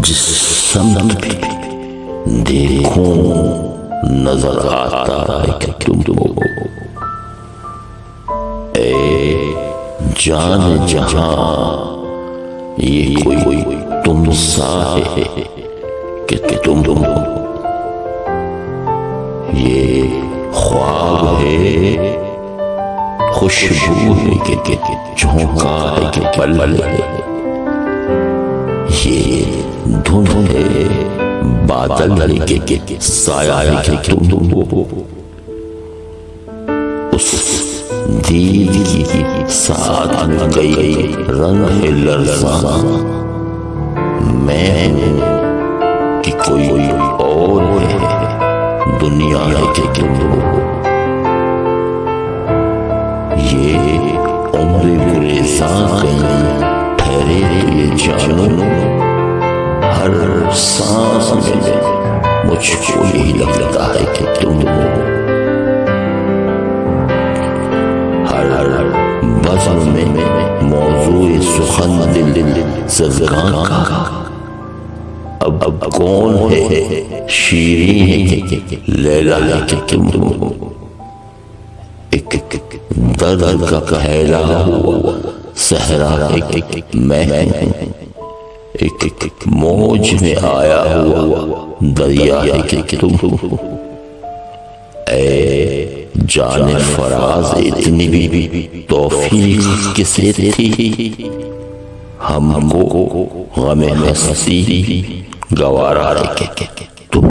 جس سمت بھی دیکھوں نظر آتا ہے کہ تم ہو، اے جان جہاں یہ کوئی تم سا ہے کہ تم ہو، یہ خواب ہے خوشبو ہے کہ جھونکا ہے کہ پل ہے، یہ دھند ہے بادل ہے کہ سایہ ہے کہ تم ہو، اس دید کی ساتھ میں کئی رنگ ہے لرزاں، میں ہوں کہ کوئی اور ہے دنیا ہے کہ تم ہو، یہ عمر گریزاں کہیں ٹھہرے یہ جانو، ہر سانس میں مجھ کو یہی لگتا ہے کہ تم ہو، ہر بزم میں موضوع سخن دل زدگاں کا، اب کون ہے شیریں ہے کہ لیلا ہے کہ تم ہو، ایک درد کا پھیلا ہوا صحرا ہے کہ میں ہوں، ایک موج میں آیا ہوا دریا ہے کہ تم ہو، اے جان فراز اتنی بھی توفیق کسے تھی، ہم کو غم ہستی گوارا ہے کہ